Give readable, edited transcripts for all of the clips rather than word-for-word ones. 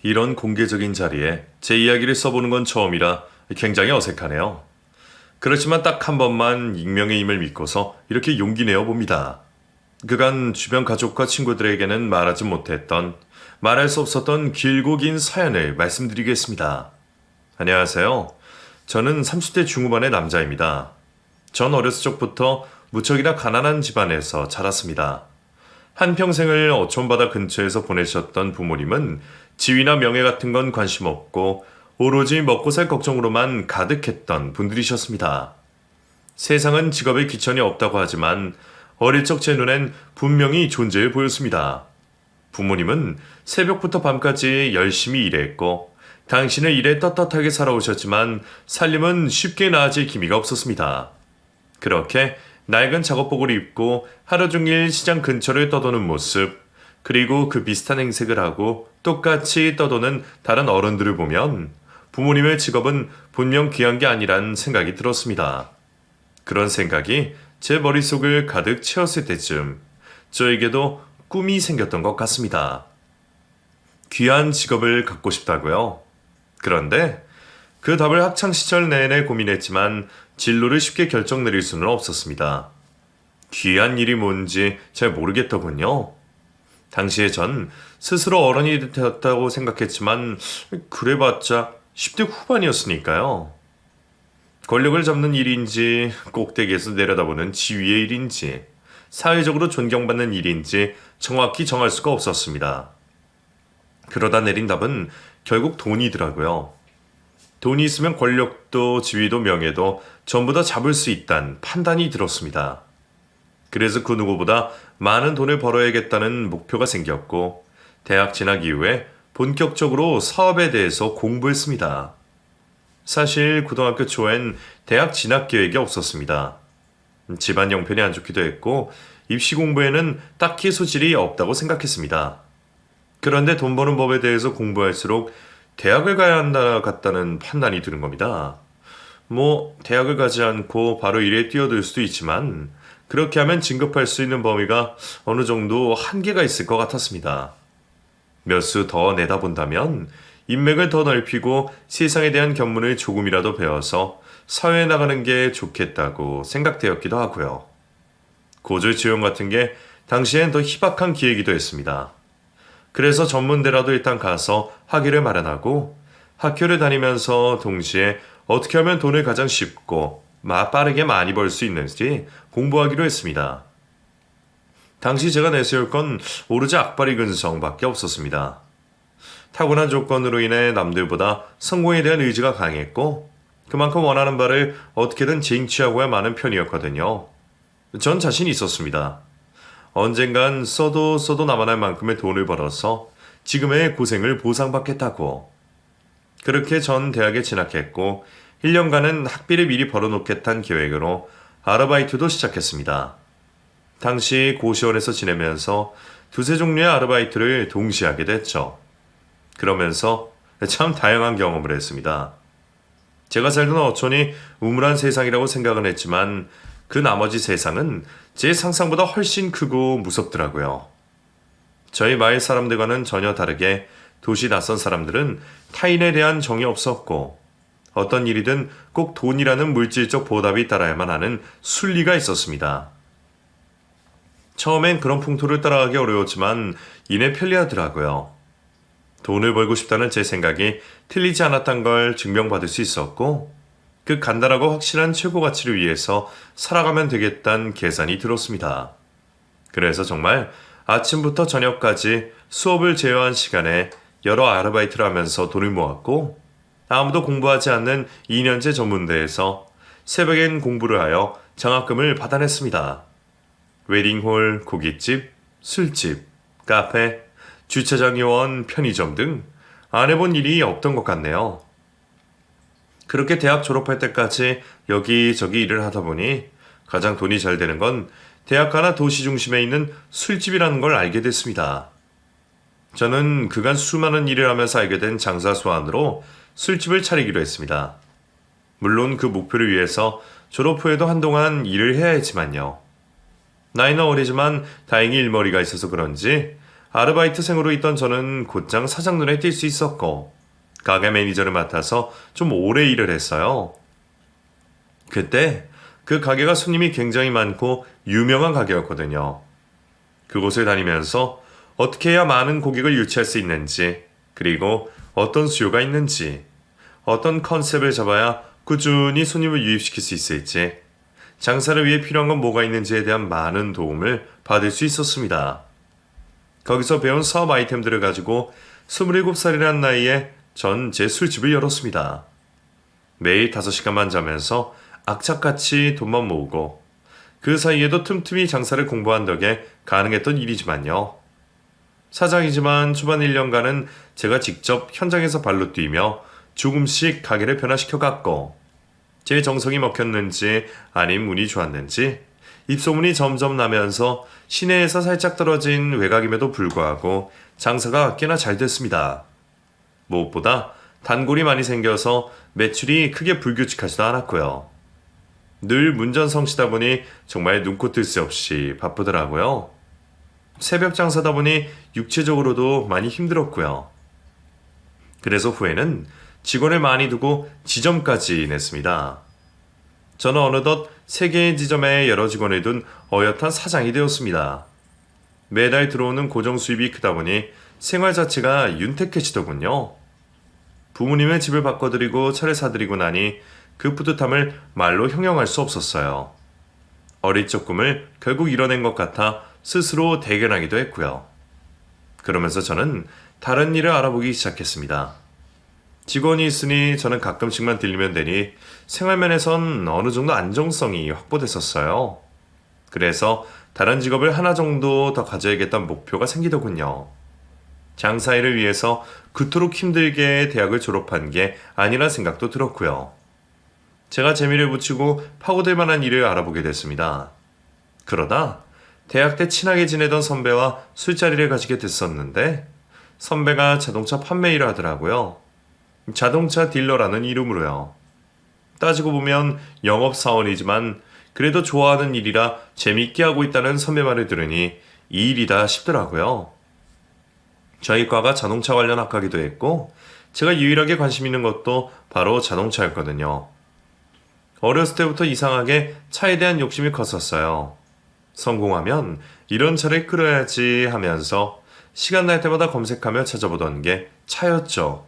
이런 공개적인 자리에 제 이야기를 써보는 건 처음이라 굉장히 어색하네요. 그렇지만 딱 한 번만 익명의 힘을 믿고서 이렇게 용기 내어 봅니다. 그간 주변 가족과 친구들에게는 말하지 못했던, 말할 수 없었던 길고 긴 사연을 말씀드리겠습니다. 안녕하세요. 저는 30대 중후반의 남자입니다. 전 어렸을 적부터 무척이나 가난한 집안에서 자랐습니다. 한평생을 어촌바다 근처에서 보내셨던 부모님은 지위나 명예 같은 건 관심 없고 오로지 먹고 살 걱정으로만 가득했던 분들이셨습니다. 세상은 직업에 귀천이 없다고 하지만 어릴 적 제 눈엔 분명히 존재해 보였습니다. 부모님은 새벽부터 밤까지 열심히 일했고 당신은 일에 떳떳하게 살아오셨지만 살림은 쉽게 나아질 기미가 없었습니다. 그렇게 낡은 작업복을 입고 하루 종일 시장 근처를 떠도는 모습, 그리고 그 비슷한 행색을 하고 똑같이 떠도는 다른 어른들을 보면 부모님의 직업은 분명 귀한 게 아니란 생각이 들었습니다. 그런 생각이 제 머릿속을 가득 채웠을 때쯤 저에게도 꿈이 생겼던 것 같습니다. 귀한 직업을 갖고 싶다고요? 그런데 그 답을 학창시절 내내 고민했지만 진로를 쉽게 결정 내릴 수는 없었습니다. 귀한 일이 뭔지 잘 모르겠더군요. 당시에 전 스스로 어른이 되었다고 생각했지만 그래봤자 10대 후반이었으니까요. 권력을 잡는 일인지 꼭대기에서 내려다보는 지위의 일인지 사회적으로 존경받는 일인지 정확히 정할 수가 없었습니다. 그러다 내린 답은 결국 돈이더라고요. 돈이 있으면 권력도 지위도 명예도 전부 다 잡을 수 있다는 판단이 들었습니다. 그래서 그 누구보다 많은 돈을 벌어야겠다는 목표가 생겼고 대학 진학 이후에 본격적으로 사업에 대해서 공부했습니다. 사실 고등학교 초엔 대학 진학 계획이 없었습니다. 집안 형편이 안 좋기도 했고 입시 공부에는 딱히 소질이 없다고 생각했습니다. 그런데 돈 버는 법에 대해서 공부할수록 대학을 가야 한다 같다는 판단이 드는 겁니다. 대학을 가지 않고 바로 일에 뛰어들 수도 있지만 그렇게 하면 진급할 수 있는 범위가 어느 정도 한계가 있을 것 같았습니다. 몇 수 더 내다본다면 인맥을 더 넓히고 세상에 대한 견문을 조금이라도 배워서 사회에 나가는 게 좋겠다고 생각되었기도 하고요. 고졸 지원 같은 게 당시엔 더 희박한 기회이기도 했습니다. 그래서 전문대라도 일단 가서 학위를 마련하고 학교를 다니면서 동시에 어떻게 하면 돈을 가장 쉽고 빠르게 많이 벌 수 있는지 공부하기로 했습니다. 당시 제가 내세울 건 오로지 악바리 근성밖에 없었습니다. 타고난 조건으로 인해 남들보다 성공에 대한 의지가 강했고 그만큼 원하는 바를 어떻게든 쟁취하고야 마는 편이었거든요. 전 자신이 있었습니다. 언젠간 써도 남아날 만큼의 돈을 벌어서 지금의 고생을 보상받겠다고. 그렇게 전 대학에 진학했고 1년간은 학비를 미리 벌어놓겠다는 계획으로 아르바이트도 시작했습니다. 당시 고시원에서 지내면서 두세 종류의 아르바이트를 동시에 하게 됐죠. 그러면서 참 다양한 경험을 했습니다. 제가 살던 어촌이 우물한 세상이라고 생각은 했지만 그 나머지 세상은 제 상상보다 훨씬 크고 무섭더라고요. 저희 마을 사람들과는 전혀 다르게 도시 낯선 사람들은 타인에 대한 정이 없었고 어떤 일이든 꼭 돈이라는 물질적 보답이 따라야만 하는 순리가 있었습니다. 처음엔 그런 풍토를 따라가기 어려웠지만 이내 편리하더라고요. 돈을 벌고 싶다는 제 생각이 틀리지 않았던 걸 증명받을 수 있었고 그 간단하고 확실한 최고 가치를 위해서 살아가면 되겠다는 계산이 들었습니다. 그래서 정말 아침부터 저녁까지 수업을 제어한 시간에 여러 아르바이트를 하면서 돈을 모았고 아무도 공부하지 않는 2년제 전문대에서 새벽엔 공부를 하여 장학금을 받아냈습니다. 웨딩홀, 고깃집, 술집, 카페, 주차장 요원, 편의점 등 안 해본 일이 없던 것 같네요. 그렇게 대학 졸업할 때까지 여기저기 일을 하다 보니 가장 돈이 잘 되는 건 대학가나 도시 중심에 있는 술집이라는 걸 알게 됐습니다. 저는 그간 수많은 일을 하면서 알게 된 장사 수완으로 술집을 차리기로 했습니다. 물론 그 목표를 위해서 졸업 후에도 한동안 일을 해야 했지만요. 나이는 어리지만 다행히 일머리가 있어서 그런지 아르바이트생으로 있던 저는 곧장 사장 눈에 띌 수 있었고 가게 매니저를 맡아서 좀 오래 일을 했어요. 그때 그 가게가 손님이 굉장히 많고 유명한 가게였거든요. 그곳을 다니면서 어떻게 해야 많은 고객을 유치할 수 있는지, 그리고 어떤 수요가 있는지, 어떤 컨셉을 잡아야 꾸준히 손님을 유입시킬 수 있을지, 장사를 위해 필요한 건 뭐가 있는지에 대한 많은 도움을 받을 수 있었습니다. 거기서 배운 사업 아이템들을 가지고 27살이라는 나이에 전 제 술집을 열었습니다. 매일 5시간만 자면서 악착같이 돈만 모으고 그 사이에도 틈틈이 장사를 공부한 덕에 가능했던 일이지만요. 사장이지만 초반 1년간은 제가 직접 현장에서 발로 뛰며 조금씩 가게를 변화시켜 갔고 제 정성이 먹혔는지 아님 운이 좋았는지 입소문이 점점 나면서 시내에서 살짝 떨어진 외곽임에도 불구하고 장사가 꽤나 잘 됐습니다. 무엇보다 단골이 많이 생겨서 매출이 크게 불규칙하지도 않았고요. 늘 문전성시다 보니 정말 눈코 뜰 새 없이 바쁘더라고요. 새벽 장사다 보니 육체적으로도 많이 힘들었고요. 그래서 후에는 직원을 많이 두고 지점까지 냈습니다. 저는 어느덧 3개의 지점에 여러 직원을 둔 어엿한 사장이 되었습니다. 매달 들어오는 고정 수입이 크다 보니 생활 자체가 윤택해지더군요. 부모님의 집을 바꿔드리고 차를 사드리고 나니 그 뿌듯함을 말로 형용할 수 없었어요. 어릴 적 꿈을 결국 이뤄낸 것 같아 스스로 대견하기도 했고요. 그러면서 저는 다른 일을 알아보기 시작했습니다. 직원이 있으니 저는 가끔씩만 들리면 되니 생활면에선 어느 정도 안정성이 확보됐었어요. 그래서 다른 직업을 하나 정도 더 가져야겠다는 목표가 생기더군요. 장사일을 위해서 그토록 힘들게 대학을 졸업한 게 아니란 생각도 들었고요. 제가 재미를 붙이고 파고들 만한 일을 알아보게 됐습니다. 그러다 대학 때 친하게 지내던 선배와 술자리를 가지게 됐었는데 선배가 자동차 판매 일을 하더라고요. 자동차 딜러라는 이름으로요. 따지고 보면 영업사원이지만 그래도 좋아하는 일이라 재밌게 하고 있다는 선배 말을 들으니 이 일이다 싶더라고요. 저희 과가 자동차 관련 학과기도 했고 제가 유일하게 관심 있는 것도 바로 자동차였거든요. 어렸을 때부터 이상하게 차에 대한 욕심이 컸었어요. 성공하면 이런 차를 끌어야지 하면서 시간 날 때마다 검색하며 찾아보던 게 차였죠.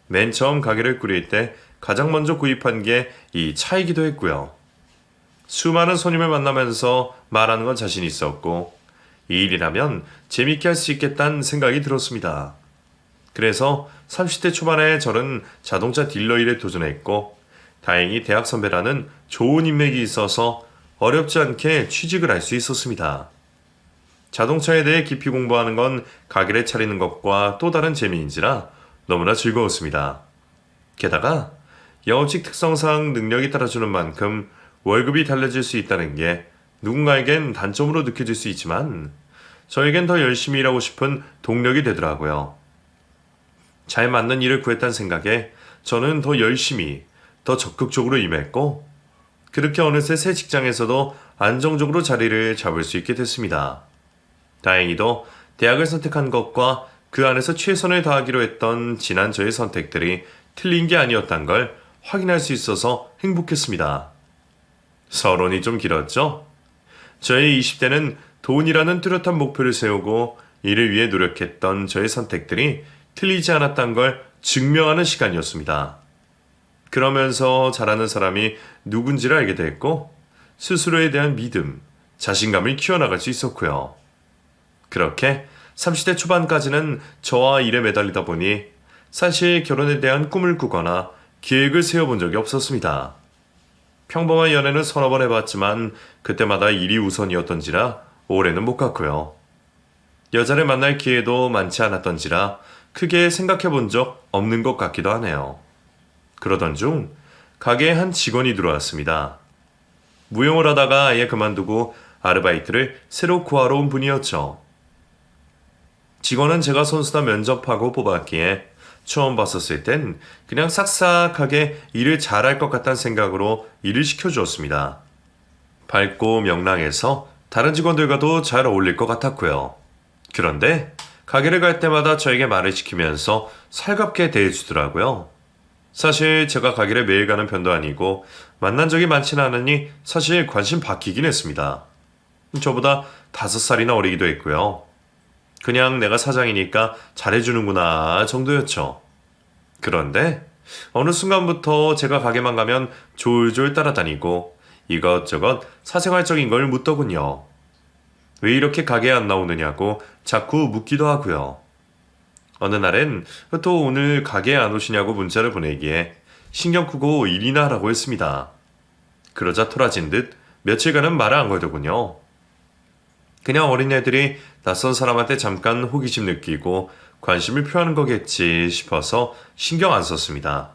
맨 처음 가게를 꾸릴 때 가장 먼저 구입한 게 이 차이기도 했고요. 수많은 손님을 만나면서 말하는 건 자신 있었고 이 일이라면 재밌게 할 수 있겠다는 생각이 들었습니다. 그래서 30대 초반에 저는 자동차 딜러 일에 도전했고 다행히 대학 선배라는 좋은 인맥이 있어서 어렵지 않게 취직을 할 수 있었습니다. 자동차에 대해 깊이 공부하는 건 가게를 차리는 것과 또 다른 재미인지라 너무나 즐거웠습니다. 게다가 영업직 특성상 능력이 따라주는 만큼 월급이 달라질 수 있다는 게 누군가에겐 단점으로 느껴질 수 있지만 저에겐 더 열심히 일하고 싶은 동력이 되더라고요. 잘 맞는 일을 구했다는 생각에 저는 더 열심히, 더 적극적으로 임했고 그렇게 어느새 새 직장에서도 안정적으로 자리를 잡을 수 있게 됐습니다. 다행히도 대학을 선택한 것과 그 안에서 최선을 다하기로 했던 지난 저의 선택들이 틀린 게 아니었단 걸 확인할 수 있어서 행복했습니다. 서론이 좀 길었죠? 저의 20대는 돈이라는 뚜렷한 목표를 세우고 이를 위해 노력했던 저의 선택들이 틀리지 않았단 걸 증명하는 시간이었습니다. 그러면서 잘하는 사람이 누군지를 알게 됐고 스스로에 대한 믿음, 자신감을 키워나갈 수 있었고요. 그렇게 30대 초반까지는 저와 일에 매달리다 보니 사실 결혼에 대한 꿈을 꾸거나 계획을 세워본 적이 없었습니다. 평범한 연애는 서너 번 해봤지만 그때마다 일이 우선이었던지라 오래는 못 갔고요. 여자를 만날 기회도 많지 않았던지라 크게 생각해본 적 없는 것 같기도 하네요. 그러던 중 가게에 한 직원이 들어왔습니다. 무용을 하다가 아예 그만두고 아르바이트를 새로 구하러 온 분이었죠. 직원은 제가 선수다 면접하고 뽑았기에 처음 봤었을 땐 그냥 싹싹하게 일을 잘할 것 같다는 생각으로 일을 시켜주었습니다. 밝고 명랑해서 다른 직원들과도 잘 어울릴 것 같았고요. 그런데 가게를 갈 때마다 저에게 말을 시키면서 살갑게 대해주더라고요. 사실 제가 가게를 매일 가는 편도 아니고 만난 적이 많지는 않으니 사실 관심 바뀌긴 했습니다. 저보다 5살이나 어리기도 했고요. 그냥 내가 사장이니까 잘해주는구나 정도였죠. 그런데 어느 순간부터 제가 가게만 가면 졸졸 따라다니고 이것저것 사생활적인 걸 묻더군요. 왜 이렇게 가게에 안 나오느냐고 자꾸 묻기도 하고요. 어느 날엔 또 오늘 가게에 안 오시냐고 문자를 보내기에 신경 끄고 일이나 하라고 했습니다. 그러자 토라진 듯 며칠간은 말을 안 걸더군요. 그냥 어린애들이 낯선 사람한테 잠깐 호기심 느끼고 관심을 표하는 거겠지 싶어서 신경 안 썼습니다.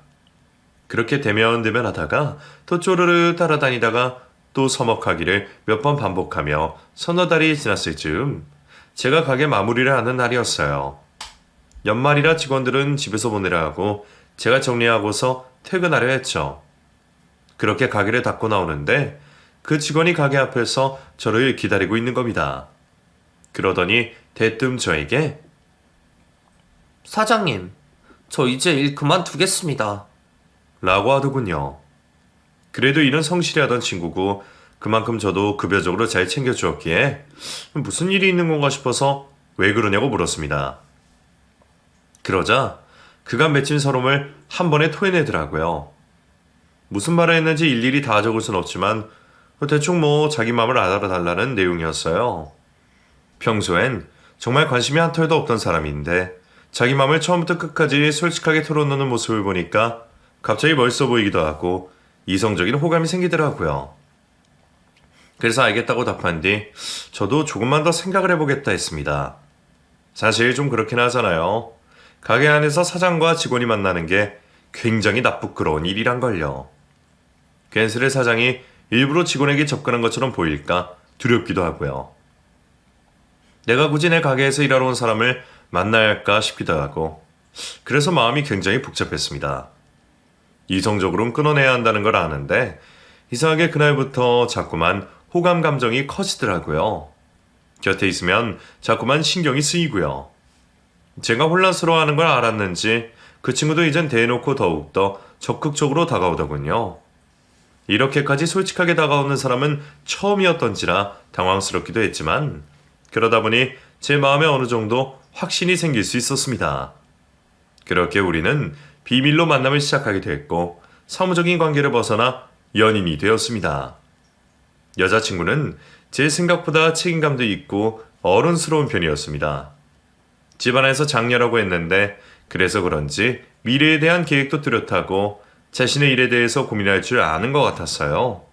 그렇게 대면대면 하다가 또 쪼르르 따라다니다가 또 서먹하기를 몇 번 반복하며 서너 달이 지났을 즈음 제가 가게 마무리를 하는 날이었어요. 연말이라 직원들은 집에서 보내려 하고 제가 정리하고서 퇴근하려 했죠. 그렇게 가게를 닫고 나오는데 그 직원이 가게 앞에서 저를 기다리고 있는 겁니다. 그러더니 대뜸 저에게 사장님, 저 이제 일 그만두겠습니다. 라고 하더군요. 그래도 일은 성실히 하던 친구고 그만큼 저도 급여적으로 잘 챙겨주었기에 무슨 일이 있는 건가 싶어서 왜 그러냐고 물었습니다. 그러자 그간 맺힌 서름을 한 번에 토해내더라고요. 무슨 말을 했는지 일일이 다 적을 순 없지만 대충 자기 마음을 알아달라는 내용이었어요. 평소엔 정말 관심이 한 털도 없던 사람인데 자기 마음을 처음부터 끝까지 솔직하게 털어놓는 모습을 보니까 갑자기 멋있어 보이기도 하고 이성적인 호감이 생기더라고요. 그래서 알겠다고 답한 뒤 저도 조금만 더 생각을 해보겠다 했습니다. 사실 좀 그렇긴 하잖아요. 가게 안에서 사장과 직원이 만나는 게 굉장히 나쁘끄러운 일이란걸요. 괜스레 사장이 일부러 직원에게 접근한 것처럼 보일까 두렵기도 하고요. 내가 굳이 내 가게에서 일하러 온 사람을 만나야 할까 싶기도 하고 그래서 마음이 굉장히 복잡했습니다. 이성적으로는 끊어내야 한다는 걸 아는데 이상하게 그날부터 자꾸만 호감 감정이 커지더라고요. 곁에 있으면 자꾸만 신경이 쓰이고요. 제가 혼란스러워하는 걸 알았는지 그 친구도 이젠 대놓고 더욱더 적극적으로 다가오더군요. 이렇게까지 솔직하게 다가오는 사람은 처음이었던지라 당황스럽기도 했지만 그러다 보니 제 마음에 어느 정도 확신이 생길 수 있었습니다. 그렇게 우리는 비밀로 만남을 시작하게 됐고 사무적인 관계를 벗어나 연인이 되었습니다. 여자친구는 제 생각보다 책임감도 있고 어른스러운 편이었습니다. 집안에서 장녀라고 했는데 그래서 그런지 미래에 대한 계획도 뚜렷하고 자신의 일에 대해서 고민할 줄 아는 것 같았어요.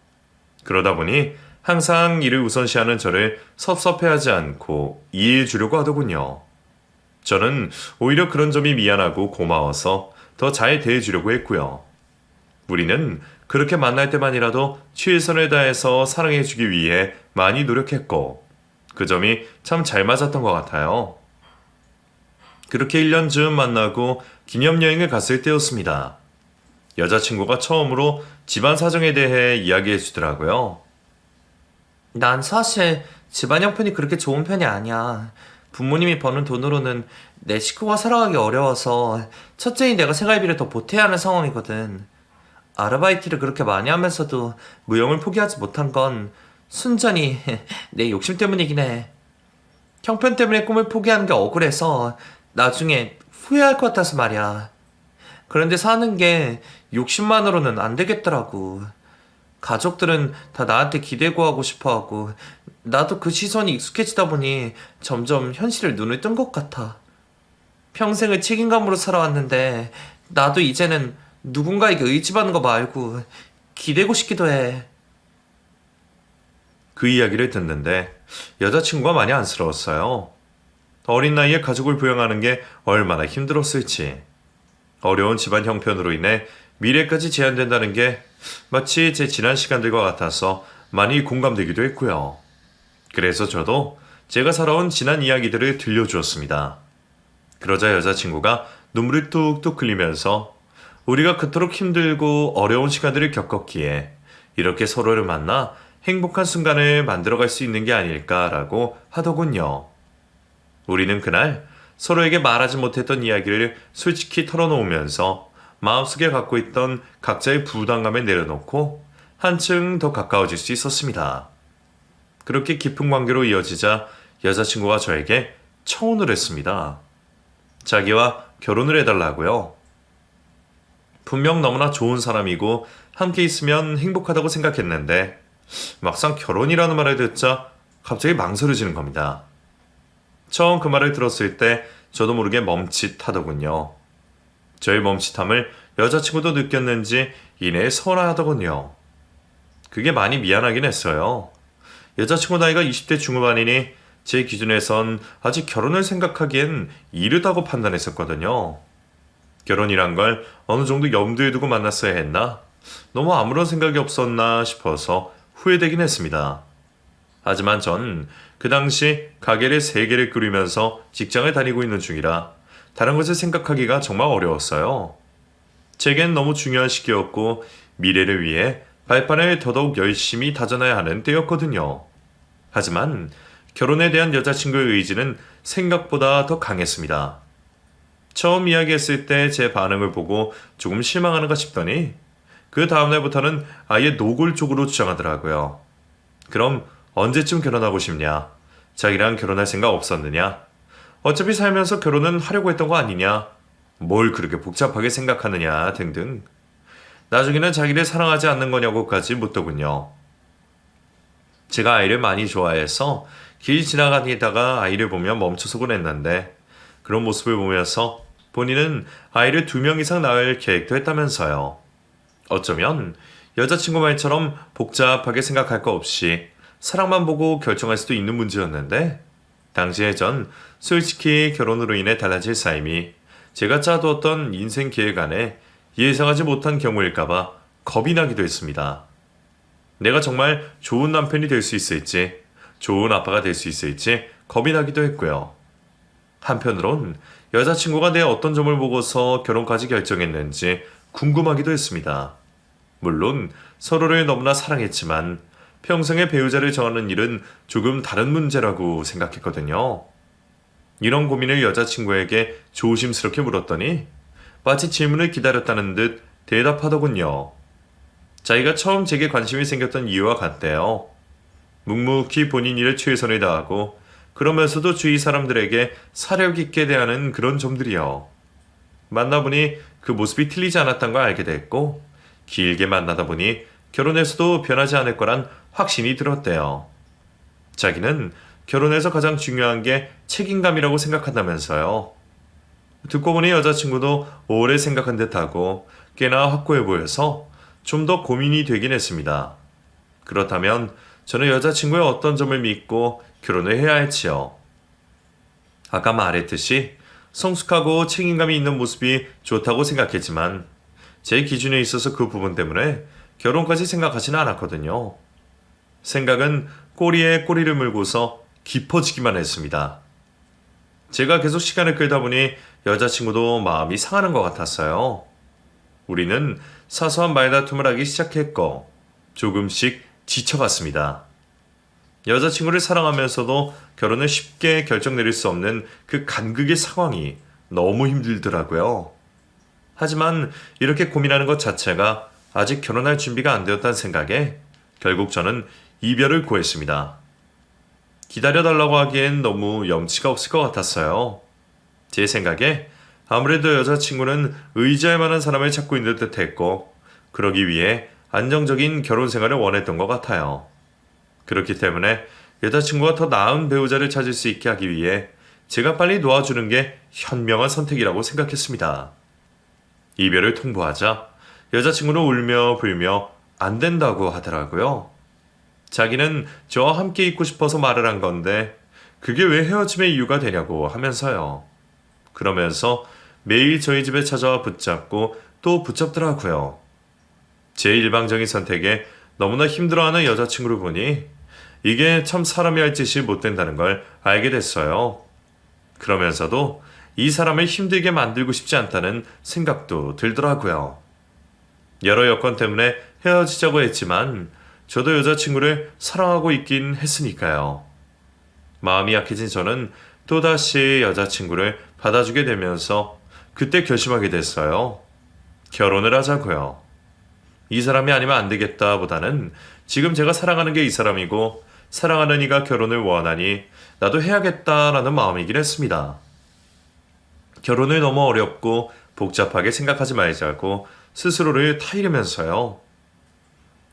그러다 보니 항상 일을 우선시하는 저를 섭섭해하지 않고 이해해 주려고 하더군요. 저는 오히려 그런 점이 미안하고 고마워서 더 잘 대해주려고 했고요. 우리는 그렇게 만날 때만이라도 최선을 다해서 사랑해주기 위해 많이 노력했고 그 점이 참 잘 맞았던 것 같아요. 그렇게 1년 즈음 만나고 기념여행을 갔을 때였습니다. 여자친구가 처음으로 집안 사정에 대해 이야기해 주더라고요. 난 사실 집안 형편이 그렇게 좋은 편이 아니야. 부모님이 버는 돈으로는 내 식구가 살아가기 어려워서 첫째인 내가 생활비를 더 보태야 하는 상황이거든. 아르바이트를 그렇게 많이 하면서도 무용을 포기하지 못한 건 순전히 내 욕심 때문이긴 해. 형편 때문에 꿈을 포기하는 게 억울해서 나중에 후회할 것 같아서 말이야. 그런데 사는 게 욕심만으로는 안 되겠더라고. 가족들은 다 나한테 기대고 하고 싶어 하고 나도 그 시선이 익숙해지다 보니 점점 현실을 눈을 뜬 것 같아. 평생을 책임감으로 살아왔는데 나도 이제는 누군가에게 의지받는 거 말고 기대고 싶기도 해. 그 이야기를 듣는데 여자친구가 많이 안쓰러웠어요. 어린 나이에 가족을 부양하는 게 얼마나 힘들었을지. 어려운 집안 형편으로 인해 미래까지 제한된다는 게 마치 제 지난 시간들과 같아서 많이 공감되기도 했고요. 그래서 저도 제가 살아온 지난 이야기들을 들려주었습니다. 그러자 여자친구가 눈물이 뚝뚝 흘리면서 우리가 그토록 힘들고 어려운 시간들을 겪었기에 이렇게 서로를 만나 행복한 순간을 만들어갈 수 있는 게 아닐까라고 하더군요. 우리는 그날 서로에게 말하지 못했던 이야기를 솔직히 털어놓으면서 마음속에 갖고 있던 각자의 부담감을 내려놓고 한층 더 가까워질 수 있었습니다. 그렇게 깊은 관계로 이어지자 여자친구가 저에게 청혼을 했습니다. 자기와 결혼을 해달라고요. 분명 너무나 좋은 사람이고 함께 있으면 행복하다고 생각했는데 막상 결혼이라는 말을 듣자 갑자기 망설여지는 겁니다. 처음 그 말을 들었을 때 저도 모르게 멈칫하더군요. 저의 멈칫함을 여자친구도 느꼈는지 이내에 서운하더군요. 그게 많이 미안하긴 했어요. 여자친구 나이가 20대 중후반이니 제 기준에선 아직 결혼을 생각하기엔 이르다고 판단했었거든요. 결혼이란 걸 어느 정도 염두에 두고 만났어야 했나? 너무 아무런 생각이 없었나 싶어서 후회되긴 했습니다. 하지만 전 그 당시 가게를 3개를 꾸리면서 직장을 다니고 있는 중이라 다른 것을 생각하기가 정말 어려웠어요. 제겐 너무 중요한 시기였고 미래를 위해 발판을 더더욱 열심히 다져놔야 하는 때였거든요. 하지만 결혼에 대한 여자친구의 의지는 생각보다 더 강했습니다. 처음 이야기했을 때 제 반응을 보고 조금 실망하는가 싶더니 그 다음날부터는 아예 노골적으로 주장하더라고요. 그럼 언제쯤 결혼하고 싶냐? 자기랑 결혼할 생각 없었느냐? 어차피 살면서 결혼은 하려고 했던 거 아니냐? 뭘 그렇게 복잡하게 생각하느냐? 등등. 나중에는 자기를 사랑하지 않는 거냐고까지 묻더군요. 제가 아이를 많이 좋아해서 길 지나가다가 아이를 보면 멈춰서곤 했는데 그런 모습을 보면서 본인은 아이를 2명 이상 낳을 계획도 했다면서요. 어쩌면 여자친구 말처럼 복잡하게 생각할 거 없이 사랑만 보고 결정할 수도 있는 문제였는데 당시에 전 솔직히 결혼으로 인해 달라질 삶이 제가 짜두었던 인생 계획 안에 예상하지 못한 경우일까봐 겁이 나기도 했습니다. 내가 정말 좋은 남편이 될 수 있을지, 좋은 아빠가 될 수 있을지 겁이 나기도 했고요. 한편으론 여자친구가 내 어떤 점을 보고서 결혼까지 결정했는지 궁금하기도 했습니다. 물론 서로를 너무나 사랑했지만 평생의 배우자를 정하는 일은 조금 다른 문제라고 생각했거든요. 이런 고민을 여자친구에게 조심스럽게 물었더니 마치 질문을 기다렸다는 듯 대답하더군요. 자기가 처음 제게 관심이 생겼던 이유와 같대요. 묵묵히 본인 일에 최선을 다하고 그러면서도 주위 사람들에게 사력 있게 대하는 그런 점들이요. 만나보니 그 모습이 틀리지 않았다는 걸 알게 됐고 길게 만나다 보니 결혼해서도 변하지 않을 거란 확신이 들었대요. 자기는 결혼에서 가장 중요한 게 책임감이라고 생각한다면서요. 듣고 보니 여자친구도 오래 생각한 듯하고 꽤나 확고해 보여서 좀 더 고민이 되긴 했습니다. 그렇다면 저는 여자친구의 어떤 점을 믿고 결혼을 해야 할지요. 아까 말했듯이 성숙하고 책임감이 있는 모습이 좋다고 생각했지만 제 기준에 있어서 그 부분 때문에 결혼까지 생각하지는 않았거든요. 생각은 꼬리에 꼬리를 물고서 깊어지기만 했습니다. 제가 계속 시간을 끌다 보니 여자친구도 마음이 상하는 것 같았어요. 우리는 사소한 말다툼을 하기 시작했고 조금씩 지쳐갔습니다. 여자친구를 사랑하면서도 결혼을 쉽게 결정 내릴 수 없는 그 간극의 상황이 너무 힘들더라고요. 하지만 이렇게 고민하는 것 자체가 아직 결혼할 준비가 안 되었다는 생각에 결국 저는 이별을 고했습니다. 기다려달라고 하기엔 너무 염치가 없을 것 같았어요. 제 생각에 아무래도 여자친구는 의지할 만한 사람을 찾고 있는 듯 했고 그러기 위해 안정적인 결혼 생활을 원했던 것 같아요. 그렇기 때문에 여자친구가 더 나은 배우자를 찾을 수 있게 하기 위해 제가 빨리 놓아주는 게 현명한 선택이라고 생각했습니다. 이별을 통보하자 여자친구는 울며 불며 안 된다고 하더라고요. 자기는 저와 함께 있고 싶어서 말을 한 건데 그게 왜 헤어짐의 이유가 되냐고 하면서요. 그러면서 매일 저희 집에 찾아와 붙잡고 또 붙잡더라고요. 제 일방적인 선택에 너무나 힘들어하는 여자친구를 보니 이게 참 사람이 할 짓이 못 된다는 걸 알게 됐어요. 그러면서도 이 사람을 힘들게 만들고 싶지 않다는 생각도 들더라고요. 여러 여건 때문에 헤어지자고 했지만 저도 여자친구를 사랑하고 있긴 했으니까요. 마음이 약해진 저는 또다시 여자친구를 받아주게 되면서 그때 결심하게 됐어요. 결혼을 하자고요. 이 사람이 아니면 안 되겠다 보다는 지금 제가 사랑하는 게 이 사람이고 사랑하는 이가 결혼을 원하니 나도 해야겠다라는 마음이긴 했습니다. 결혼을 너무 어렵고 복잡하게 생각하지 말자고 스스로를 타이르면서요.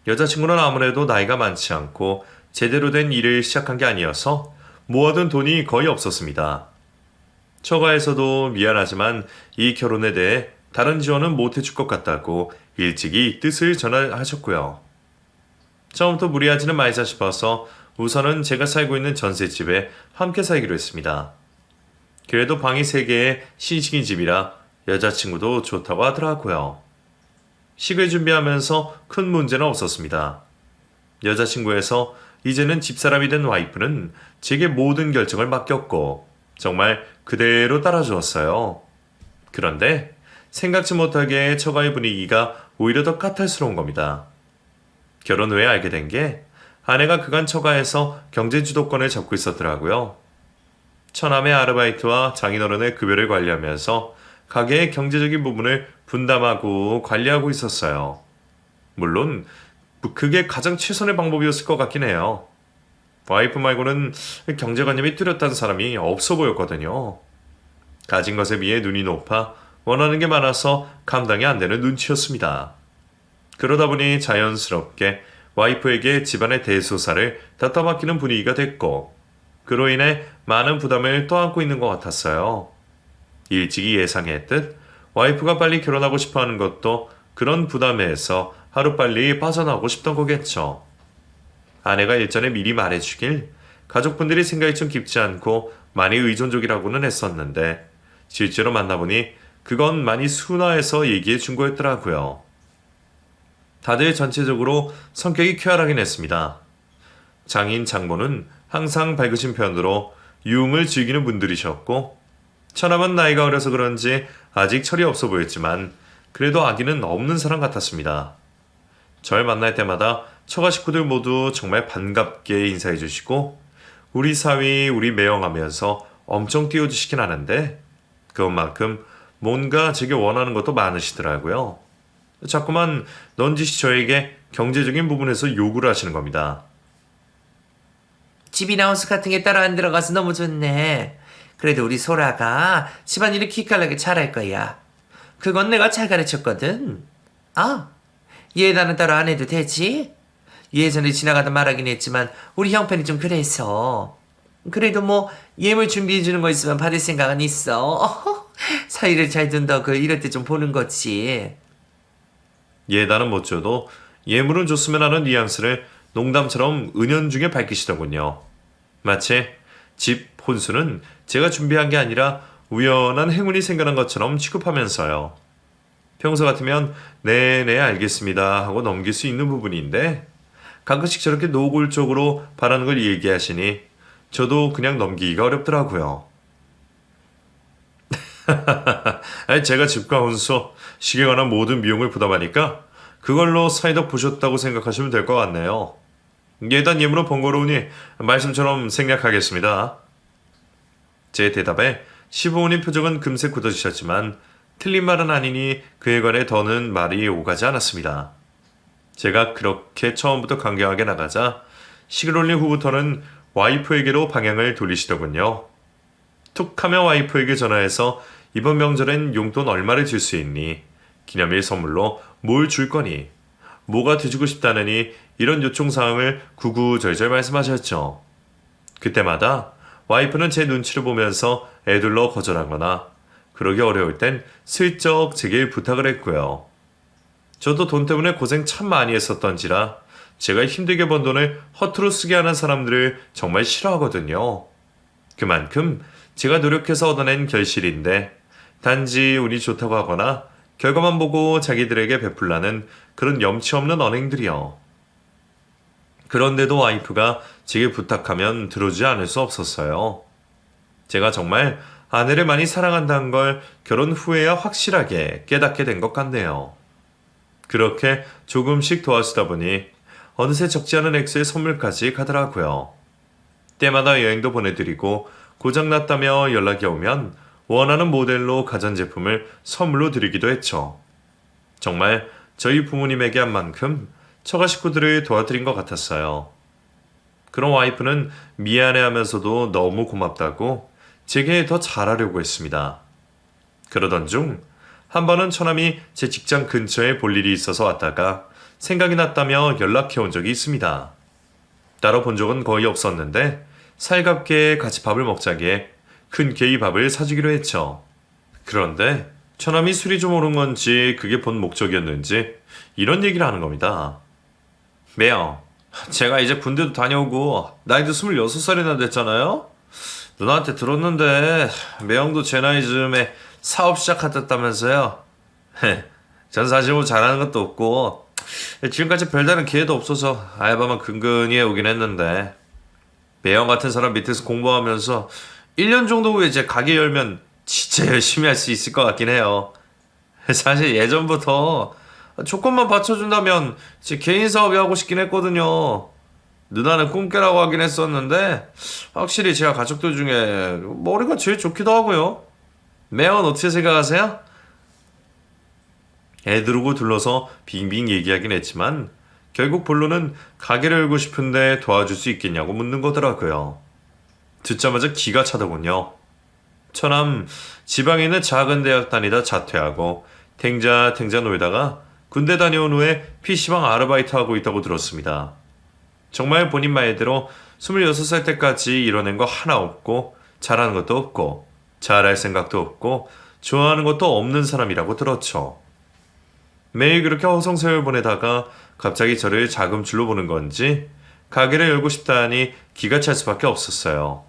여자친구는 아무래도 나이가 많지 않고 제대로 된 일을 시작한 게 아니어서 모아둔 돈이 거의 없었습니다. 처가에서도 미안하지만 이 결혼에 대해 다른 지원은 못 해줄 것 같다고 일찍이 뜻을 전하셨고요. 처음부터 무리하지는 말자 싶어서 우선은 제가 살고 있는 전셋집에 함께 살기로 했습니다. 그래도 방이 3개의 신식인 집이라 여자친구도 좋다고 하더라고요. 식을 준비하면서 큰 문제는 없었습니다. 여자친구에서 이제는 집사람이 된 와이프는 제게 모든 결정을 맡겼고 정말 그대로 따라주었어요. 그런데 생각지 못하게 처가의 분위기가 오히려 더 까탈스러운 겁니다. 결혼 후에 알게 된 게 아내가 그간 처가에서 경제 주도권을 잡고 있었더라고요. 처남의 아르바이트와 장인어른의 급여를 관리하면서 가게의 경제적인 부분을 분담하고 관리하고 있었어요. 물론 그게 가장 최선의 방법이었을 것 같긴 해요. 와이프 말고는 경제관념이 뚜렷한 사람이 없어 보였거든요. 가진 것에 비해 눈이 높아 원하는 게 많아서 감당이 안 되는 눈치였습니다. 그러다 보니 자연스럽게 와이프에게 집안의 대소사를 갖다 맡기는 분위기가 됐고 그로 인해 많은 부담을 떠안고 있는 것 같았어요. 일찍이 예상했듯 와이프가 빨리 결혼하고 싶어하는 것도 그런 부담에서 하루빨리 빠져나오고 싶던 거겠죠. 아내가 일전에 미리 말해주길 가족분들이 생각이 좀 깊지 않고 많이 의존적이라고는 했었는데 실제로 만나보니 그건 많이 순화해서 얘기해 준 거였더라고요. 다들 전체적으로 성격이 쾌활하긴 했습니다. 장인 장모는 항상 밝으신 편으로 유흥을 즐기는 분들이셨고 처남은 나이가 어려서 그런지 아직 철이 없어 보였지만 그래도 아기는 없는 사람 같았습니다. 절 만날 때마다 처가 식구들 모두 정말 반갑게 인사해 주시고 우리 사위 우리 매형하면서 엄청 띄워주시긴 하는데 그것만큼 뭔가 제게 원하는 것도 많으시더라고요. 자꾸만 넌지시 저에게 경제적인 부분에서 요구를 하시는 겁니다. 집이나 하우스 같은 게 따로 안 들어가서 너무 좋네. 그래도 우리 소라가 집안일을 기깔나게 잘할 거야. 그건 내가 잘 가르쳤거든. 아, 얘 나는 따로 안 해도 되지? 예전에 지나가다 말하긴 했지만 우리 형편이 좀 그래서. 그래도 뭐 예물 준비해주는 거 있으면 받을 생각은 있어. 사이를 잘 둔다고 이럴 때 좀 보는 거지. 예단은 못 줘도 예물은 줬으면 하는 뉘앙스를 농담처럼 은연중에 밝히시더군요. 마치 집 혼수는 제가 준비한 게 아니라 우연한 행운이 생겨난 것처럼 취급하면서요. 평소 같으면 네네 알겠습니다 하고 넘길 수 있는 부분인데 가끔씩 저렇게 노골적으로 바라는 걸 얘기하시니 저도 그냥 넘기기가 어렵더라고요. 제가 집과 혼수, 식에 관한 모든 비용을 부담하니까 그걸로 사이덕 보셨다고 생각하시면 될 것 같네요. 예단 예물은 번거로우니 말씀처럼 생략하겠습니다. 제 대답에 시부모님 표정은 금세 굳어지셨지만 틀린 말은 아니니 그에 관해 더는 말이 오가지 않았습니다. 제가 그렇게 처음부터 강경하게 나가자 식을 올린 후부터는 와이프에게로 방향을 돌리시더군요. 툭하며 와이프에게 전화해서 이번 명절엔 용돈 얼마를 줄 수 있니? 기념일 선물로 뭘 줄 거니? 뭐가 돼주고 싶다느니 이런 요청사항을 구구절절 말씀하셨죠. 그때마다 와이프는 제 눈치를 보면서 애둘러 거절하거나 그러기 어려울 땐 슬쩍 제게 부탁을 했고요. 저도 돈 때문에 고생 참 많이 했었던지라 제가 힘들게 번 돈을 허투루 쓰게 하는 사람들을 정말 싫어하거든요. 그만큼 제가 노력해서 얻어낸 결실인데 단지 운이 좋다고 하거나 결과만 보고 자기들에게 베풀라는 그런 염치 없는 언행들이요. 그런데도 와이프가 제게 부탁하면 들어주지 않을 수 없었어요. 제가 정말 아내를 많이 사랑한다는 걸 결혼 후에야 확실하게 깨닫게 된 것 같네요. 그렇게 조금씩 도와주다 보니 어느새 적지 않은 액수의 선물까지 가더라고요. 때마다 여행도 보내드리고 고장났다며 연락이 오면 원하는 모델로 가전제품을 선물로 드리기도 했죠. 정말 저희 부모님에게 한 만큼 처가 식구들을 도와드린 것 같았어요. 그런 와이프는 미안해하면서도 너무 고맙다고 제게 더 잘하려고 했습니다. 그러던 중 한 번은 처남이 제 직장 근처에 볼 일이 있어서 왔다가 생각이 났다며 연락해온 적이 있습니다. 따로 본 적은 거의 없었는데 살갑게 같이 밥을 먹자기에 큰 개의 밥을 사주기로 했죠. 그런데 처남이 술이 좀 오른 건지 그게 본 목적이었는지 이런 얘기를 하는 겁니다. 매형, 제가 이제 군대도 다녀오고 나이도 26살이나 됐잖아요? 누나한테 들었는데 매형도 제 나이 즈음에 사업 시작하셨다면서요? 전 사실 뭐 잘하는 것도 없고 지금까지 별다른 기회도 없어서 알바만 근근히 해오긴 했는데 매형 같은 사람 밑에서 공부하면서 1년 정도 후에 제 가게 열면 진짜 열심히 할 수 있을 것 같긴 해요. 사실 예전부터 조건만 받쳐준다면 제 개인 사업이 하고 싶긴 했거든요. 누나는 꿈깨라고 하긴 했었는데 확실히 제가 가족들 중에 머리가 제일 좋기도 하고요. 매형은 어떻게 생각하세요? 애들하고 둘러서 빙빙 얘기하긴 했지만 결국 본론은 가게를 열고 싶은데 도와줄 수 있겠냐고 묻는 거더라고요. 듣자마자 기가 차더군요. 처남 지방에 있는 작은 대학 다니다 자퇴하고 탱자 놀다가 군대 다녀온 후에 PC방 아르바이트 하고 있다고 들었습니다. 정말 본인 말대로 26살 때까지 이뤄낸 거 하나 없고 잘하는 것도 없고 잘할 생각도 없고 좋아하는 것도 없는 사람이라고 들었죠. 매일 그렇게 허송세월 보내다가 갑자기 저를 자금줄로 보는 건지 가게를 열고 싶다 하니 기가 찰 수밖에 없었어요.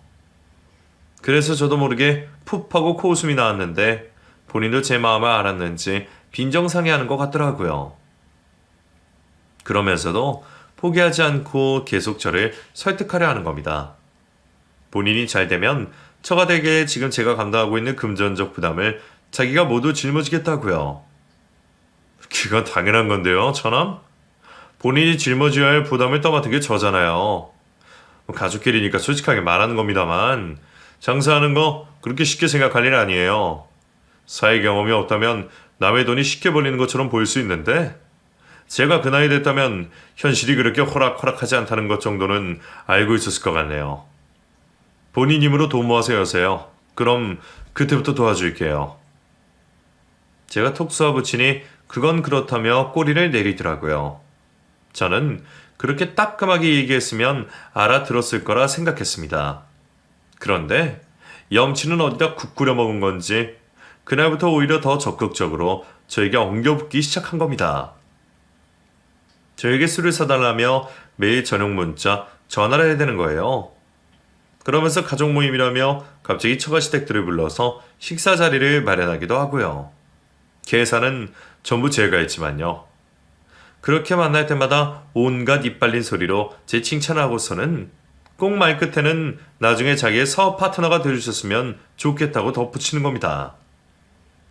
그래서 저도 모르게 푹 하고 코웃음이 나왔는데 본인도 제 마음을 알았는지 빈정상해하는 것 같더라고요. 그러면서도 포기하지 않고 계속 저를 설득하려 하는 겁니다. 본인이 잘 되면 처가댁에 지금 제가 감당하고 있는 금전적 부담을 자기가 모두 짊어지겠다고요. 그건 당연한 건데요, 처남? 본인이 짊어져야 할 부담을 떠맡은 게 저잖아요. 가족끼리니까 솔직하게 말하는 겁니다만 장사하는 거 그렇게 쉽게 생각할 일 아니에요. 사회 경험이 없다면 남의 돈이 쉽게 벌리는 것처럼 보일 수 있는데 제가 그 나이 됐다면 현실이 그렇게 호락호락하지 않다는 것 정도는 알고 있었을 것 같네요. 본인 힘으로 돈 모아서 여세요. 그럼 그때부터 도와줄게요. 제가 톡 쏘아붙이니 그건 그렇다며 꼬리를 내리더라고요. 저는 그렇게 따끔하게 얘기했으면 알아들었을 거라 생각했습니다. 그런데 염치는 어디다 국 끓여 먹은 건지 그날부터 오히려 더 적극적으로 저에게 엉겨붙기 시작한 겁니다. 저에게 술을 사달라며 매일 저녁 문자, 전화를 해야 되는 거예요. 그러면서 가족 모임이라며 갑자기 처가시댁들을 불러서 식사 자리를 마련하기도 하고요. 계산은 전부 제가 했지만요. 그렇게 만날 때마다 온갖 입 발린 소리로 제 칭찬을 하고서는 꼭 말끝에는 나중에 자기의 사업 파트너가 되어주셨으면 좋겠다고 덧붙이는 겁니다.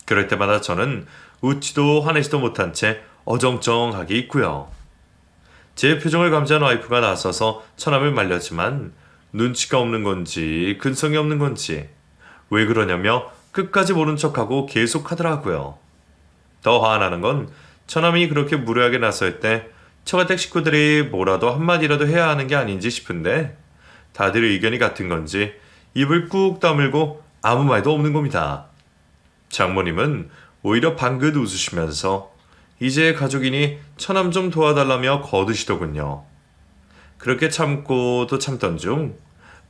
그럴 때마다 저는 웃지도 화내지도 못한 채 어정쩡하게 있고요. 제 표정을 감지한 와이프가 나서서 처남을 말렸지만 눈치가 없는 건지 근성이 없는 건지 왜 그러냐며 끝까지 모른 척하고 계속하더라고요. 더 화나는 건 처남이 그렇게 무례하게 나설 때 처가댁 식구들이 뭐라도 한마디라도 해야 하는 게 아닌지 싶은데 다들 의견이 같은 건지 입을 꾹 다물고 아무 말도 없는 겁니다. 장모님은 오히려 방긋 웃으시면서 이제 가족이니 처남 좀 도와달라며 거드시더군요. 그렇게 참고 또 참던 중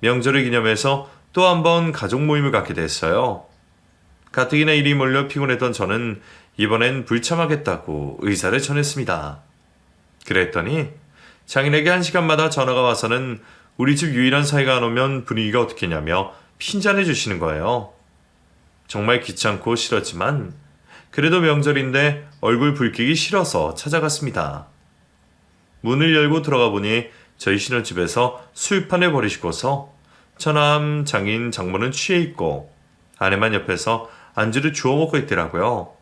명절을 기념해서 또 한 번 가족 모임을 갖게 됐어요. 가뜩이나 일이 몰려 피곤했던 저는 이번엔 불참하겠다고 의사를 전했습니다. 그랬더니 장인에게 1시간마다 전화가 와서는 우리 집 유일한 사이가 안 오면 분위기가 어떻겠냐며 핀잔해 주시는 거예요. 정말 귀찮고 싫었지만 그래도 명절인데 얼굴 붉히기 싫어서 찾아갔습니다. 문을 열고 들어가 보니 저희 신혼집에서 술판을 벌이시고서 처남, 장인, 장모는 취해 있고 아내만 옆에서 안주를 주워 먹고 있더라고요.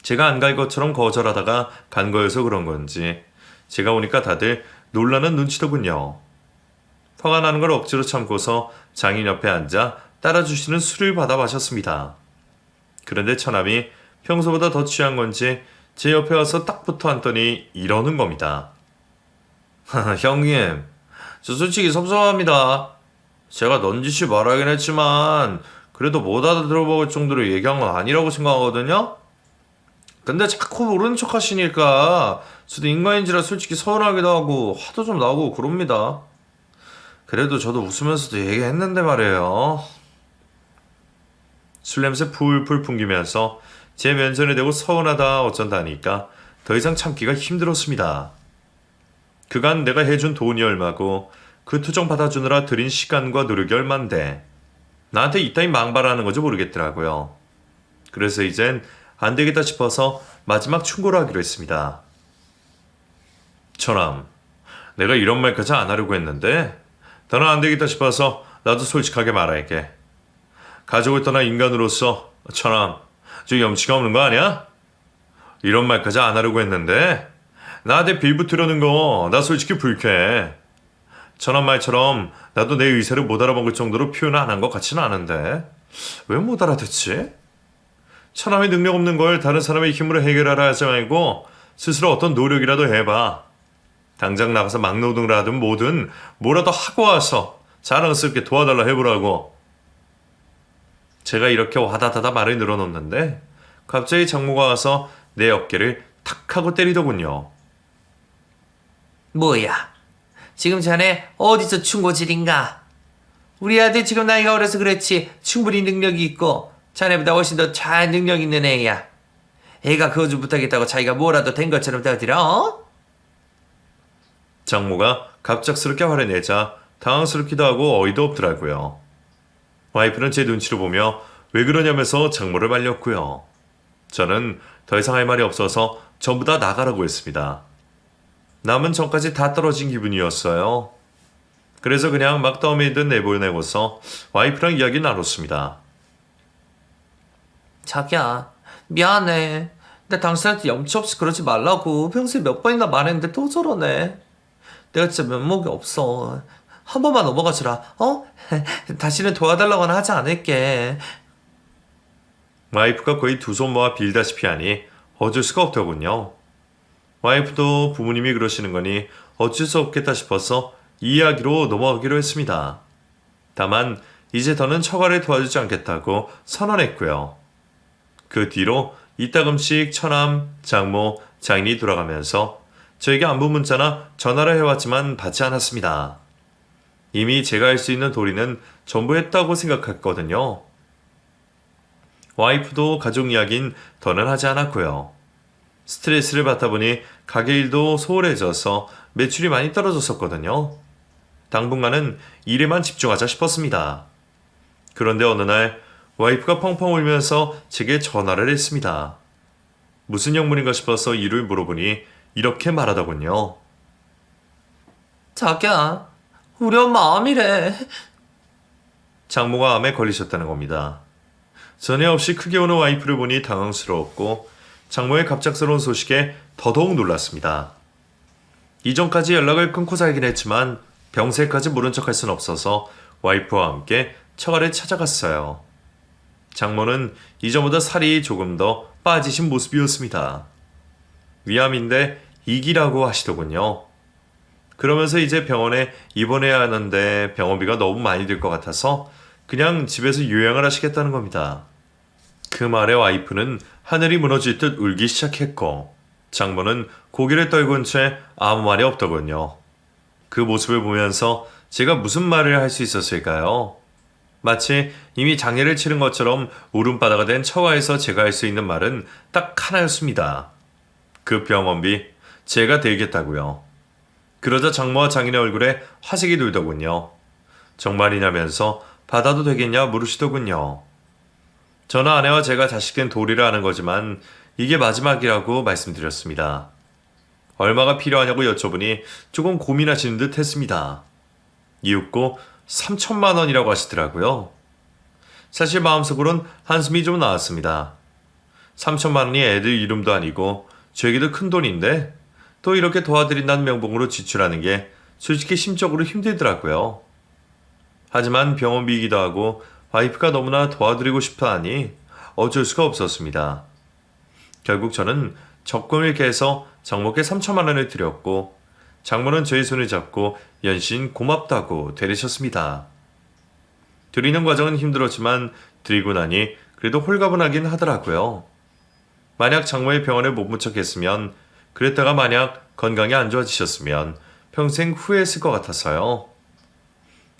제가 안 갈 것처럼 거절하다가 간 거여서 그런 건지 제가 오니까 다들 놀라는 눈치더군요. 화가 나는 걸 억지로 참고서 장인 옆에 앉아 따라주시는 술을 받아 마셨습니다. 그런데 처남이 평소보다 더 취한 건지 제 옆에 와서 딱 붙어 앉더니 이러는 겁니다. 형님, 저 솔직히 섭섭합니다. 제가 넌지시 말하긴 했지만 그래도 못 알아들어볼 정도로 얘기한 건 아니라고 생각하거든요? 근데 자꾸 모르는 척 하시니까 저도 인간인지라 솔직히 서운하기도 하고 화도 좀 나고 그럽니다. 그래도 저도 웃으면서도 얘기했는데 말이에요. 술 냄새 풀풀 풍기면서 제 면전에 대고 서운하다 어쩐다 하니까 더 이상 참기가 힘들었습니다. 그간 내가 해준 돈이 얼마고 그 투정 받아주느라 들인 시간과 노력이 얼만데 나한테 이따위 망발하는 거지 모르겠더라고요. 그래서 이젠 안 되겠다 싶어서 마지막 충고를 하기로 했습니다. 처남, 내가 이런 말까지 안 하려고 했는데 더는 안 되겠다 싶어서 나도 솔직하게 말할게. 가족을 떠나 인간으로서 처남, 저 염치가 없는 거 아니야? 이런 말까지 안 하려고 했는데 나한테 빌붙으려는 거 나 솔직히 불쾌해. 처남 말처럼 나도 내 의사를 못 알아먹을 정도로 표현 안 한 것 같지는 않은데 왜 못 알아듣지? 처남이 능력 없는 걸 다른 사람의 힘으로 해결하라 하지 말고 스스로 어떤 노력이라도 해봐. 당장 나가서 막노동을 하든 뭐든 뭐라도 하고 와서 자랑스럽게 도와달라 해보라고. 제가 이렇게 와다다다 말을 늘어놓는데 갑자기 장모가 와서 내 어깨를 탁 하고 때리더군요. 뭐야? 지금 자네 어디서 충고질인가? 우리 아들 지금 나이가 어려서 그렇지 충분히 능력이 있고 자네보다 훨씬 더 잘 능력 있는 애야. 애가 그거 좀 부탁했다고 자기가 뭐라도 된 것처럼 떠들어? 어? 장모가 갑작스럽게 화를 내자 당황스럽기도 하고 어이도 없더라고요. 와이프는 제 눈치를 보며 왜 그러냐면서 장모를 말렸고요. 저는 더 이상 할 말이 없어서 전부 다 나가라고 했습니다. 남은 전까지 다 떨어진 기분이었어요. 그래서 그냥 막 떠밀듯 내보내고서 와이프랑 이야기 나눴습니다. 자기야, 미안해. 나 당신한테 염치 없이 그러지 말라고 평소에 몇 번이나 말했는데 또 저러네. 내가 진짜 면목이 없어. 한 번만 넘어가주라. 어? 다시는 도와달라고는 하지 않을게. 와이프가 거의 두 손 모아 빌다시피 하니 어쩔 수가 없더군요. 와이프도 부모님이 그러시는 거니 어쩔 수 없겠다 싶어서 이야기로 넘어가기로 했습니다. 다만 이제 더는 처가를 도와주지 않겠다고 선언했고요. 그 뒤로 이따금씩 처남, 장모, 장인이 돌아가면서 저에게 안부 문자나 전화를 해왔지만 받지 않았습니다. 이미 제가 할 수 있는 도리는 전부 했다고 생각했거든요. 와이프도 가족 이야기는 더는 하지 않았고요. 스트레스를 받다 보니 가게 일도 소홀해져서 매출이 많이 떨어졌었거든요. 당분간은 일에만 집중하자 싶었습니다. 그런데 어느 날 와이프가 펑펑 울면서 제게 전화를 했습니다. 무슨 영문인가 싶어서 이유를 물어보니 이렇게 말하더군요. 자기야, 우리 엄마 암이래. 장모가 암에 걸리셨다는 겁니다. 전에 없이 크게 우는 와이프를 보니 당황스러웠고 장모의 갑작스러운 소식에 더더욱 놀랐습니다. 이전까지 연락을 끊고 살긴 했지만 병세까지 모른 척할 순 없어서 와이프와 함께 처가를 찾아갔어요. 장모는 이전보다 살이 조금 더 빠지신 모습이었습니다. 위암인데 이기라고 하시더군요. 그러면서 이제 병원에 입원해야 하는데 병원비가 너무 많이 들 것 같아서 그냥 집에서 요양을 하시겠다는 겁니다. 그 말에 와이프는 하늘이 무너질 듯 울기 시작했고 장모는 고개를 떨군 채 아무 말이 없더군요. 그 모습을 보면서 제가 무슨 말을 할 수 있었을까요? 마치 이미 장례를 치른 것처럼 울음바다가 된 처가에서 제가 할 수 있는 말은 딱 하나였습니다. 그 병원비 제가 대겠다고요. 그러자 장모와 장인의 얼굴에 화색이 돌더군요. 정말이냐면서 받아도 되겠냐 물으시더군요. 저는 아내와 제가 자식된 도리를 하는 거지만 이게 마지막이라고 말씀드렸습니다. 얼마가 필요하냐고 여쭤보니 조금 고민하시는 듯 했습니다. 이윽고 3천만 원이라고 하시더라고요. 사실 마음속으론 한숨이 좀 나왔습니다. 3천만 원이 애들 이름도 아니고 저에게도 큰 돈인데 또 이렇게 도와드린다는 명목으로 지출하는 게 솔직히 심적으로 힘들더라고요. 하지만 병원비이기도 하고 와이프가 너무나 도와드리고 싶어 하니 어쩔 수가 없었습니다. 결국 저는 적금을 깨서 장모께 3천만 원을 드렸고 장모는 저의 손을 잡고 연신 고맙다고 되리셨습니다. 드리는 과정은 힘들었지만 드리고 나니 그래도 홀가분하긴 하더라고요. 만약 장모의 병원에 못 묻혔겠으면 그랬다가 만약 건강이 안 좋아지셨으면 평생 후회했을 것 같아서요.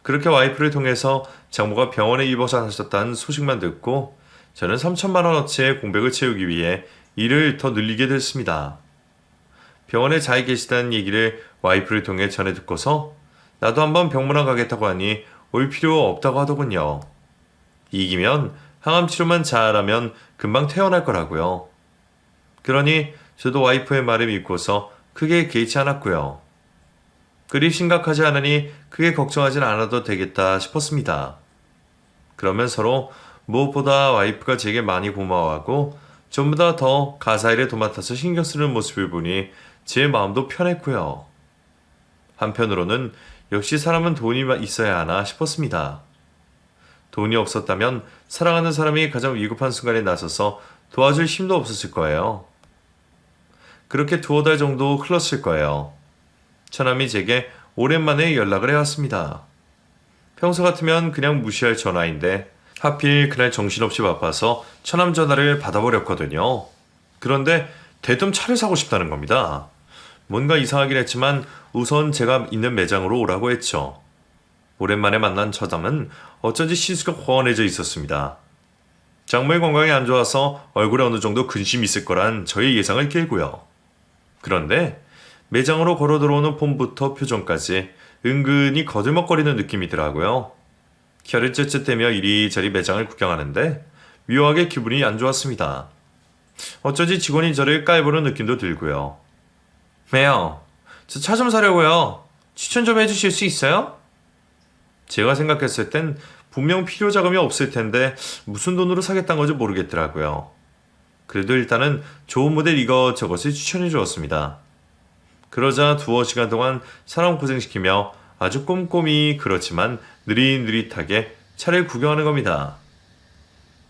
그렇게 와이프를 통해서 장모가 병원에 입원하셨다는 소식만 듣고 저는 3천만 원어치의 공백을 채우기 위해 일을 더 늘리게 됐습니다. 병원에 잘 계시다는 얘기를 와이프를 통해 전해 듣고서 나도 한번 병문안 가겠다고 하니 올 필요 없다고 하더군요. 이기면 항암 치료만 잘하면 금방 퇴원할 거라고요. 그러니 저도 와이프의 말을 믿고서 크게 개의치 않았고요. 그리 심각하지 않으니 크게 걱정하진 않아도 되겠다 싶었습니다. 그러면 서로 무엇보다 와이프가 제게 많이 고마워하고 전보다 더 가사 일에 도맡아서 신경 쓰는 모습을 보니 제 마음도 편했고요. 한편으로는 역시 사람은 돈이 있어야 하나 싶었습니다. 돈이 없었다면 사랑하는 사람이 가장 위급한 순간에 나서서 도와줄 힘도 없었을 거예요. 그렇게 두어 달 정도 흘렀을 거예요. 처남이 제게 오랜만에 연락을 해왔습니다. 평소 같으면 그냥 무시할 전화인데 하필 그날 정신없이 바빠서 처남 전화를 받아버렸거든요. 그런데 대뜸 차를 사고 싶다는 겁니다. 뭔가 이상하긴 했지만 우선 제가 있는 매장으로 오라고 했죠. 오랜만에 만난 처남은 어쩐지 시수가 훤해져 있었습니다. 장모의 건강이 안 좋아서 얼굴에 어느 정도 근심이 있을 거란 저의 예상을 깨고요. 그런데 매장으로 걸어 들어오는 폼부터 표정까지 은근히 거들먹거리는 느낌이더라고요. 혀를 쯧쯧대며 이리저리 매장을 구경하는데 묘하게 기분이 안 좋았습니다. 어쩐지 직원이 저를 깔보는 느낌도 들고요. 매요, 저 차 좀 사려고요. 추천 좀 해주실 수 있어요? 제가 생각했을 땐 분명 필요 자금이 없을 텐데 무슨 돈으로 사겠다는 건지 모르겠더라고요. 그래도 일단은 좋은 모델 이것저것을 추천해 주었습니다. 그러자 두어 시간 동안 사람 고생시키며 아주 꼼꼼히 그렇지만 느릿느릿하게 차를 구경하는 겁니다.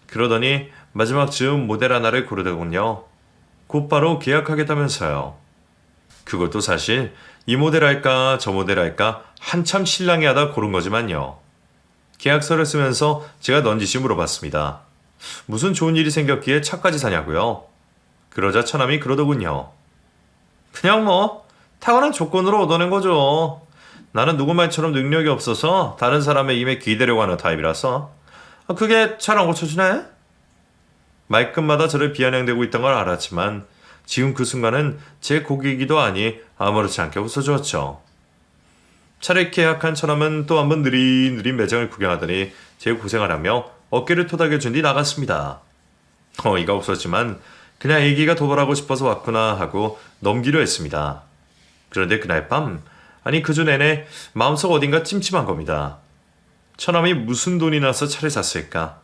그러더니 마지막 즈음 모델 하나를 고르더군요. 곧바로 계약하겠다면서요. 그것도 사실 이 모델 할까 저 모델 할까 한참 실랑이 하다 고른 거지만요. 계약서를 쓰면서 제가 넌지시 물어봤습니다. 무슨 좋은 일이 생겼기에 차까지 사냐고요? 그러자 처남이 그러더군요. 그냥 뭐 타고난 조건으로 얻어낸 거죠. 나는 누구 말처럼 능력이 없어서 다른 사람의 임에 기대려고 하는 타입이라서. 그게 잘 안 고쳐주네? 말끝마다 저를 비아냥대고 있던 걸 알았지만 지금 그 순간은 제 고객이기도 하니 아무렇지 않게 웃어주었죠. 차를 계약한 처남은 또 한번 느릿느릿 매장을 구경하더니 제 고생하라며 어깨를 토닥여준 뒤 나갔습니다. 어이가 없었지만 그냥 애기가 도발하고 싶어서 왔구나 하고 넘기려 했습니다. 그런데 그날 밤, 아니 그 주 내내 마음속 어딘가 찜찜한 겁니다. 처남이 무슨 돈이 나서 차를 샀을까?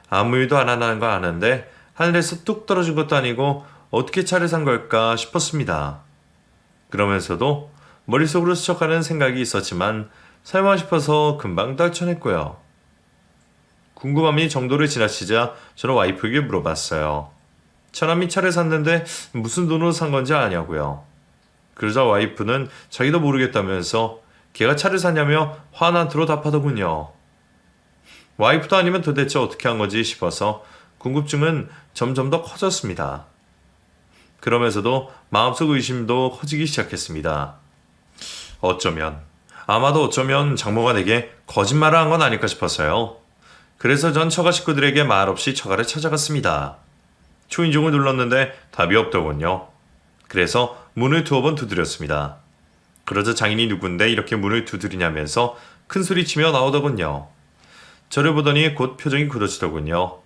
아무 일도 안 하는 거 아는데 하늘에서 뚝 떨어진 것도 아니고 어떻게 차를 산 걸까 싶었습니다. 그러면서도 머릿속으로 스쳐가는 생각이 있었지만 설마 싶어서 금방 떨쳐냈고요. 궁금함이 정도를 지나치자 저는 와이프에게 물어봤어요. 처남이 차를 샀는데 무슨 돈으로 산 건지 아냐고요. 그러자 와이프는 자기도 모르겠다면서 걔가 차를 샀냐며 화난 투로 답하더군요. 와이프도 아니면 도대체 어떻게 한 건지 싶어서 궁금증은 점점 더 커졌습니다. 그러면서도 마음속 의심도 커지기 시작했습니다. 아마도 어쩌면 장모가 내게 거짓말을 한 건 아닐까 싶어서요. 그래서 전 처가 식구들에게 말없이 처가를 찾아갔습니다. 초인종을 눌렀는데 답이 없더군요. 그래서 문을 두어 번 두드렸습니다. 그러자 장인이 누군데 이렇게 문을 두드리냐면서 큰 소리치며 나오더군요. 저를 보더니 곧 표정이 굳어지더군요.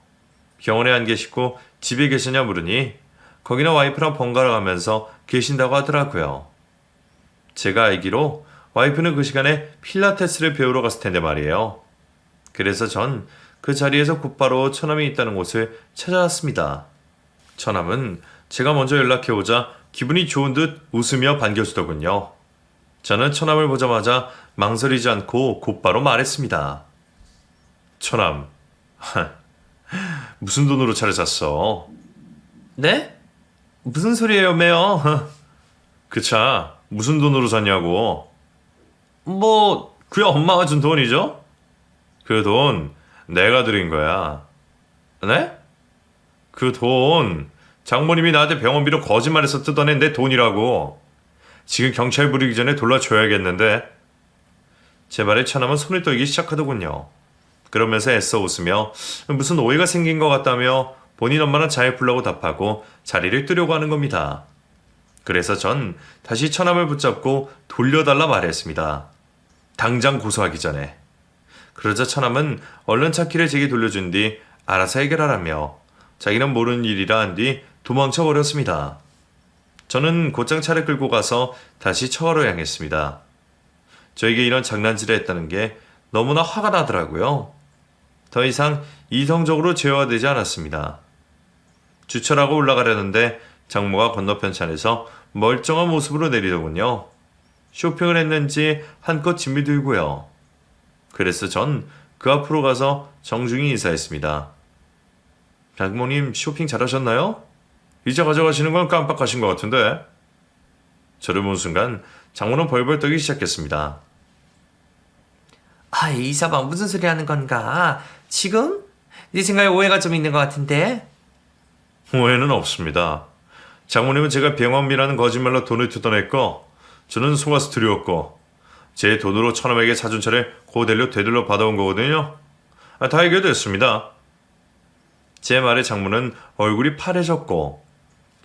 병원에 안 계시고 집에 계시냐 물으니 거기는 와이프랑 번갈아 가면서 계신다고 하더라고요. 제가 알기로 와이프는 그 시간에 필라테스를 배우러 갔을 텐데 말이에요. 그래서 전 그 자리에서 곧바로 처남이 있다는 곳을 찾아왔습니다. 처남은 제가 먼저 연락해오자 기분이 좋은 듯 웃으며 반겨주더군요. 저는 처남을 보자마자 망설이지 않고 곧바로 말했습니다. 처남, 무슨 돈으로 차를 샀어? 네? 무슨 소리예요, 매요? 그 차 무슨 돈으로 샀냐고? 뭐, 그야 엄마가 준 돈이죠? 그 돈 내가 드린 거야. 네? 그 돈 장모님이 나한테 병원비로 거짓말해서 뜯어낸 내 돈이라고. 지금 경찰 부르기 전에 돌려줘야겠는데. 제 말에 처남은 손을 떨기 시작하더군요. 그러면서 애써 웃으며 무슨 오해가 생긴 것 같다며 본인 엄마는 잘 풀라고 답하고 자리를 뜨려고 하는 겁니다. 그래서 전 다시 처남을 붙잡고 돌려달라 말했습니다. 당장 고소하기 전에. 그러자 처남은 얼른 차키를 제게 돌려준 뒤 알아서 해결하라며 자기는 모르는 일이라 한 뒤 도망쳐 버렸습니다. 저는 곧장 차를 끌고 가서 다시 처가로 향했습니다. 저에게 이런 장난질을 했다는 게 너무나 화가 나더라고요. 더 이상 이성적으로 제어되지 않았습니다. 주차라고 올라가려는데 장모가 건너편 차에서 멀쩡한 모습으로 내리더군요. 쇼핑을 했는지 한껏 짐이 들고요. 그래서 전 그 앞으로 가서 정중히 인사했습니다. 장모님 쇼핑 잘하셨나요? 이제 가져가시는 건 깜빡하신 것 같은데. 저를 본 순간 장모는 벌벌 떨기 시작했습니다. 아, 이서방 무슨 소리 하는 건가? 지금? 네 생각에 오해가 좀 있는 것 같은데? 오해는 없습니다. 장모님은 제가 병원비라는 거짓말로 돈을 뜯어냈고 저는 속아서 두려웠고 제 돈으로 처남에게 사준 차를 고델로 되돌려 받아온 거거든요. 다 해결됐습니다. 제 말에 장모는 얼굴이 파래졌고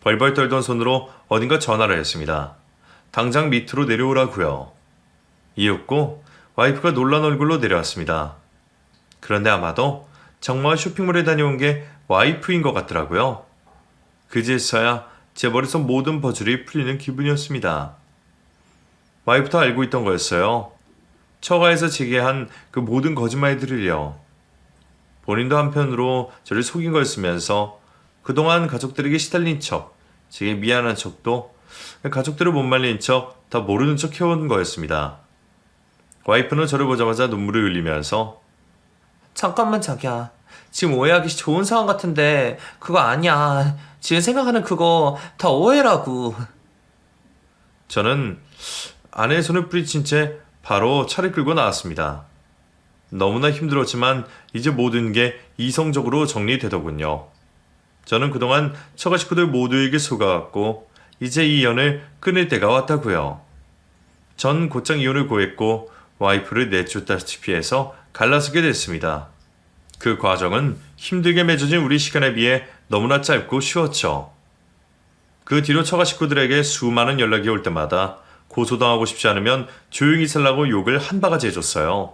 벌벌 떨던 손으로 어딘가 전화를 했습니다. 당장 밑으로 내려오라고요. 이윽고 와이프가 놀란 얼굴로 내려왔습니다. 그런데 아마도 정말 쇼핑몰에 다녀온 게 와이프인 것 같더라고요. 그제서야 제 머릿속 모든 버즐이 풀리는 기분이었습니다. 와이프도 알고 있던 거였어요. 처가에서 제게 한 그 모든 거짓말들을요. 본인도 한편으로 저를 속인 거였으면서 그동안 가족들에게 시달린 척, 제게 미안한 척도 가족들을 못 말린 척 다 모르는 척 해온 거였습니다. 와이프는 저를 보자마자 눈물을 흘리면서 잠깐만 자기야. 지금 오해하기 좋은 상황 같은데 그거 아니야. 지금 생각하는 그거 다 오해라고. 저는 아내의 손을 뿌리친 채 바로 차를 끌고 나왔습니다. 너무나 힘들었지만 이제 모든 게 이성적으로 정리되더군요. 저는 그동안 처가 식구들 모두에게 속아왔고 이제 이 연을 끊을 때가 왔다고요. 전 곧장 이혼을 고했고 와이프를 내쫓다시피 해서 갈라서게 됐습니다. 그 과정은 힘들게 맺어진 우리 시간에 비해 너무나 짧고 쉬웠죠. 그 뒤로 처가 식구들에게 수많은 연락이 올 때마다 고소당하고 싶지 않으면 조용히 살라고 욕을 한 바가지 해줬어요.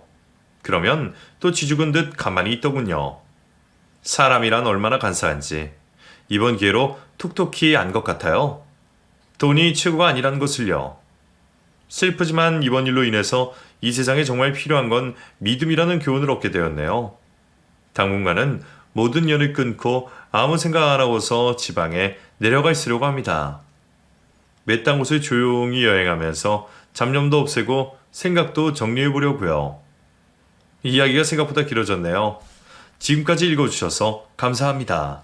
그러면 또 쥐죽은 듯 가만히 있더군요. 사람이란 얼마나 간사한지 이번 기회로 톡톡히 안 것 같아요. 돈이 최고가 아니란 것을요. 슬프지만 이번 일로 인해서 이 세상에 정말 필요한 건 믿음이라는 교훈을 얻게 되었네요. 당분간은 모든 연을 끊고 아무 생각 안 하고서 지방에 내려가 있으려고 합니다. 외딴 곳을 조용히 여행하면서 잡념도 없애고 생각도 정리해 보려고요. 이야기가 생각보다 길어졌네요. 지금까지 읽어주셔서 감사합니다.